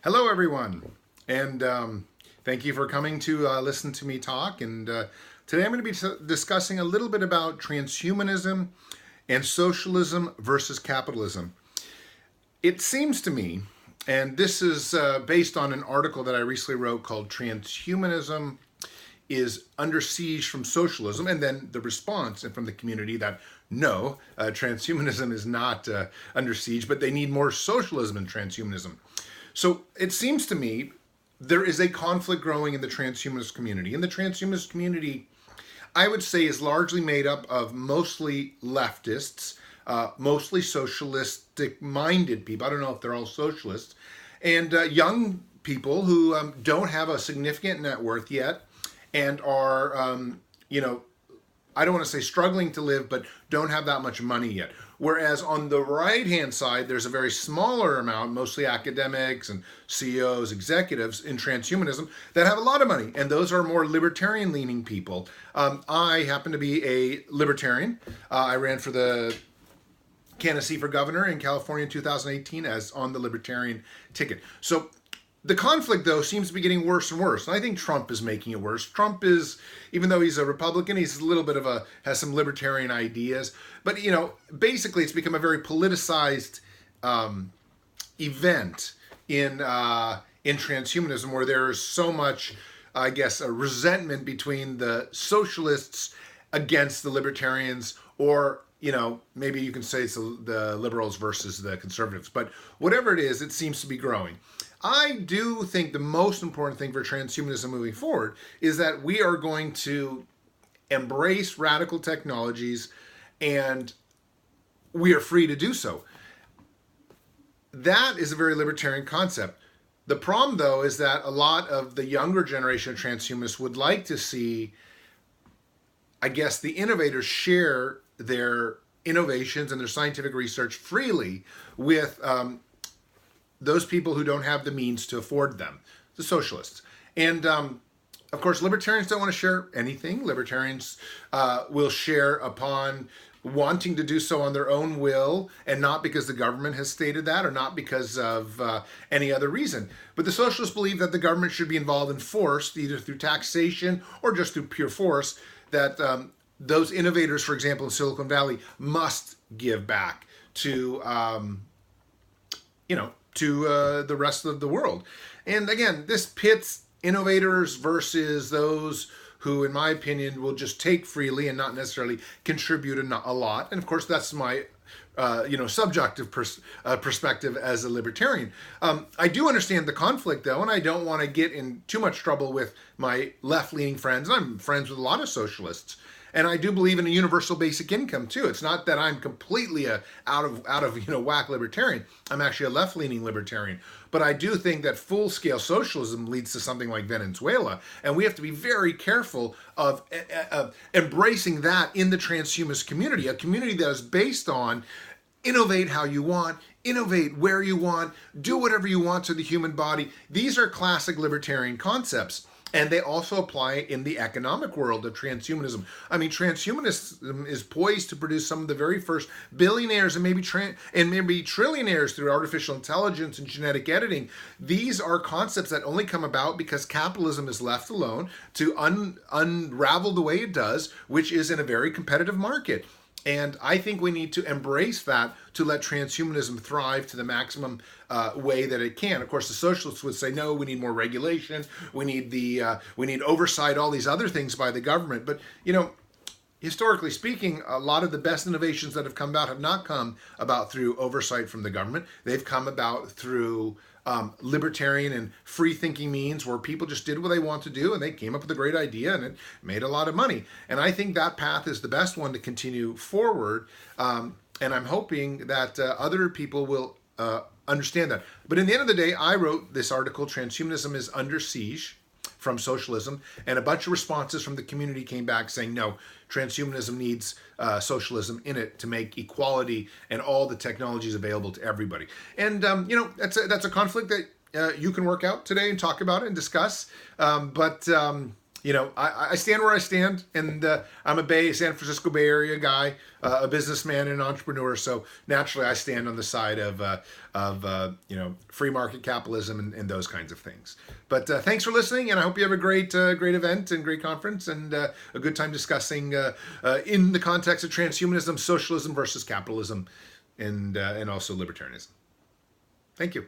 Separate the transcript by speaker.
Speaker 1: Hello, everyone, and thank you for coming to listen to me talk. And today I'm going to be discussing a little bit about transhumanism and socialism versus capitalism. It seems to me, and this is based on an article that I recently wrote called Transhumanism is Under Siege from Socialism, and then the response from the community that no, transhumanism is not under siege, but they need more socialism in transhumanism. So it seems to me there is a conflict growing in the transhumanist community. And the transhumanist community, I would say, is largely made up of mostly leftists, mostly socialistic-minded people. I don't know if they're all socialists. And young people who don't have a significant net worth yet and are, I don't want to say struggling to live, but don't have that much money yet. Whereas on the right-hand side, there's a very smaller amount, mostly academics and CEOs, executives in transhumanism that have a lot of money. And those are more libertarian-leaning people. I happen to be a libertarian. I ran for the candidacy for governor in California in 2018 as on the libertarian ticket. So the conflict, though, seems to be getting worse and worse. And I think Trump is making it worse. Trump is, even though he's a Republican, he's a little bit of has some libertarian ideas. But, basically it's become a very politicized event in transhumanism where there is so much, I guess, a resentment between the socialists against the libertarians, or maybe you can say it's the liberals versus the conservatives. But whatever it is, it seems to be growing. I do think the most important thing for transhumanism moving forward is that we are going to embrace radical technologies, and we are free to do so. That is a very libertarian concept. The problem, though, is that a lot of the younger generation of transhumanists would like to see, I guess, the innovators share their innovations and their scientific research freely with those people who don't have the means to afford them, the socialists. And of course, libertarians don't want to share anything. Libertarians will share upon wanting to do so on their own will, and not because the government has stated that, or not because of any other reason. But the socialists believe that the government should be involved in force, either through taxation or just through pure force, that those innovators, for example, in Silicon Valley, must give back to, the rest of the world. And again, this pits innovators versus those who, in my opinion, will just take freely and not necessarily contribute a lot. And of course, that's my subjective perspective as a libertarian. I do understand the conflict, though, and I don't want to get in too much trouble with my left-leaning friends. I'm friends with a lot of socialists. And I do believe in a universal basic income too. It's not that I'm completely out of whack libertarian. I'm actually a left-leaning libertarian. But I do think that full-scale socialism leads to something like Venezuela, and we have to be very careful of embracing that in the transhumanist community, a community that is based on innovate how you want, innovate where you want, do whatever you want to the human body. These are classic libertarian concepts. And they also apply in the economic world of transhumanism. I mean, transhumanism is poised to produce some of the very first billionaires and maybe trillionaires through artificial intelligence and genetic editing. These are concepts that only come about because capitalism is left alone to unravel the way it does, which is in a very competitive market. And I think we need to embrace that to let transhumanism thrive to the maximum way that it can. Of course, the socialists would say, no, we need more regulation. We need oversight, all these other things by the government. But, historically speaking, a lot of the best innovations that have come about have not come about through oversight from the government. They've come about through libertarian and free-thinking means where people just did what they want to do, and they came up with a great idea, and it made a lot of money. And I think that path is the best one to continue forward, and I'm hoping that other people will understand that. But in the end of the day, I wrote this article, Transhumanism is Under Siege from Socialism, and a bunch of responses from the community came back saying, no, transhumanism needs socialism in it to make equality and all the technologies available to everybody. And, that's a conflict that you can work out today and talk about it and discuss. But I stand where I stand, and I'm a San Francisco Bay Area guy, a businessman and an entrepreneur. So naturally, I stand on the side of free market capitalism and those kinds of things. But thanks for listening, and I hope you have a great event and great conference, and a good time discussing in the context of transhumanism, socialism versus capitalism, and also libertarianism. Thank you.